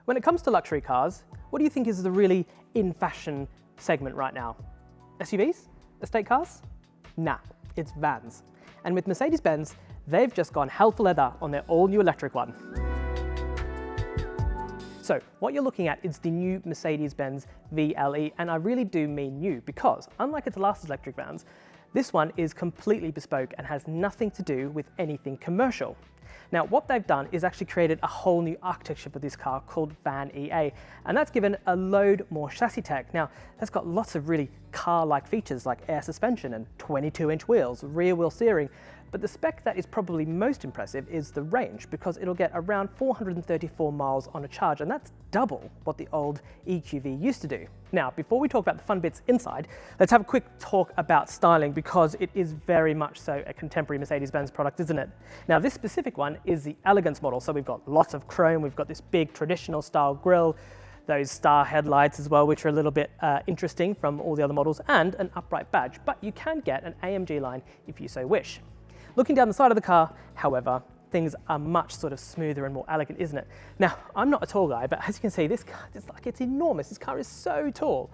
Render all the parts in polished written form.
When it comes to luxury cars, what do you think is the really in fashion segment right now? SUVs? Estate cars? Nah, it's vans. And with Mercedes-Benz, they've just gone hell for leather on their all-new electric one. So what you're looking at is the new Mercedes-Benz VLE, and I really do mean new because unlike its last electric vans, this one is completely bespoke and has nothing to do with anything commercial. Now, what they've done is actually created a whole new architecture for this car called Van EA, and that's given a load more chassis tech. Now, that's got lots of really car-like features like air suspension and 22-inch wheels, rear wheel steering, but the spec that is probably most impressive is the range, because it'll get around 434 miles on a charge, and that's double what the old EQV used to do. Now, before we talk about the fun bits inside, let's have a quick talk about styling, because it is very much so a contemporary Mercedes-Benz product, isn't it? Now, this specific one is the Elegance model, so we've got lots of chrome, we've got this big traditional style grille, those star headlights as well, which are a little bit interesting from all the other models, and an upright badge, but you can get an AMG line if you so wish. Looking down the side of the car, however, things are much sort of smoother and more elegant, isn't it? Now, I'm not a tall guy, but as you can see, this car is like, it's enormous. This car is so tall,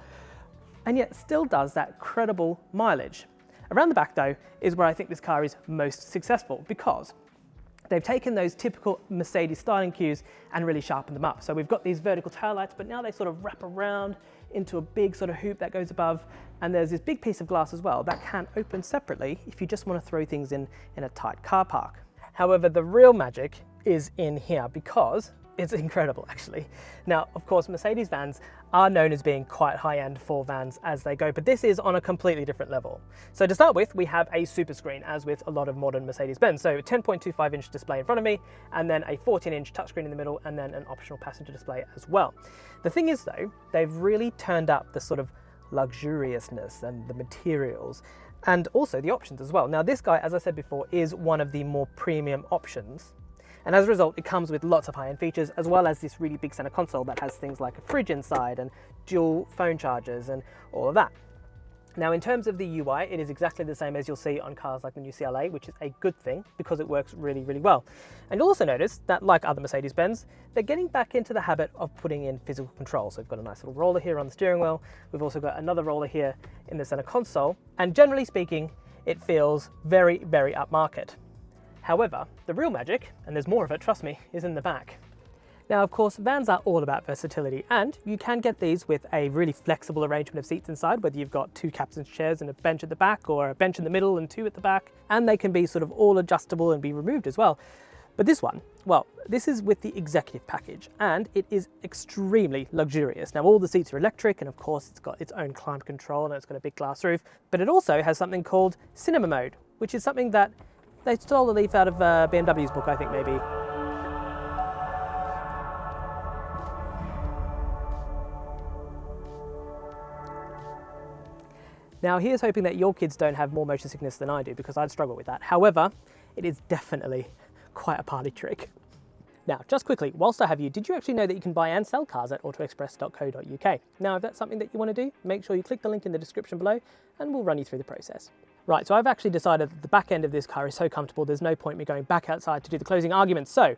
and yet still does that credible mileage. Around the back, though, is where I think this car is most successful, because they've taken those typical Mercedes styling cues and really sharpened them up. So we've got these vertical taillights, but now they sort of wrap around into a big sort of hoop that goes above, and there's this big piece of glass as well that can open separately if you just want to throw things in a tight car park. However, the real magic is in here, because it's incredible actually. Now, of course, Mercedes vans are known as being quite high-end for vans as they go, but this is on a completely different level. So to start with, we have a super screen, as with a lot of modern Mercedes-Benz. So a 10.25-inch display in front of me, and then a 14-inch touchscreen in the middle, and then an optional passenger display as well. The thing is though, they've really turned up the sort of luxuriousness and the materials, and also the options as well. Now this guy, as I said before, is one of the more premium options. And as a result, it comes with lots of high-end features, as well as this really big center console that has things like a fridge inside and dual phone chargers and all of that. Now, in terms of the UI, it is exactly the same as you'll see on cars like the new CLA, which is a good thing because it works really, really well. And you'll also notice that, like other Mercedes-Benz, they're getting back into the habit of putting in physical control. So we've got a nice little roller here on the steering wheel. We've also got another roller here in the center console. And generally speaking, it feels very, very upmarket. However, the real magic, and there's more of it, trust me, is in the back. Now, of course, vans are all about versatility, and you can get these with a really flexible arrangement of seats inside, whether you've got two captain's chairs and a bench at the back, or a bench in the middle and two at the back, and they can be sort of all adjustable and be removed as well. But this one, well, this is with the executive package, and it is extremely luxurious. Now, all the seats are electric, and of course, it's got its own climate control, and it's got a big glass roof, but it also has something called cinema mode, which is something that they stole a leaf out of BMW's book, I think, maybe. Now, here's hoping that your kids don't have more motion sickness than I do, because I'd struggle with that. However, it is definitely quite a party trick. Now, just quickly, whilst I have you, did you actually know that you can buy and sell cars at autoexpress.co.uk? Now, if that's something that you want to do, make sure you click the link in the description below and we'll run you through the process. Right, so I've actually decided that the back end of this car is so comfortable, there's no point me going back outside to do the closing arguments. So,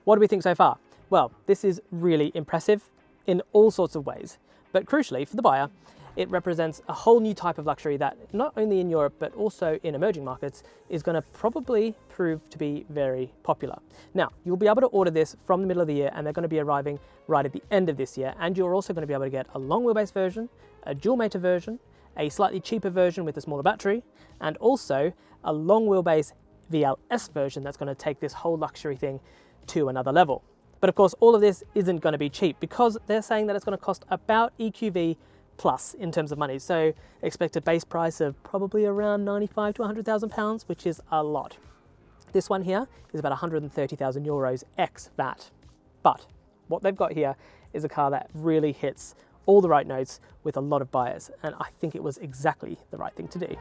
what do we think so far? Well, this is really impressive in all sorts of ways, but crucially for the buyer, it represents a whole new type of luxury that not only in Europe, but also in emerging markets is going to probably prove to be very popular. Now, you'll be able to order this from the middle of the year, and they're going to be arriving right at the end of this year. And you're also going to be able to get a long wheelbase version, a dual motor version, a slightly cheaper version with a smaller battery, and also a long wheelbase VLS version that's going to take this whole luxury thing to another level. But of course, all of this isn't going to be cheap, because they're saying that it's going to cost about EQV plus in terms of money. So expect a base price of probably around 95 to 100,000 pounds, which is a lot. This one here is about 130,000 euros ex VAT. But what they've got here is a car that really hits all the right notes with a lot of buyers, and I think it was exactly the right thing to do.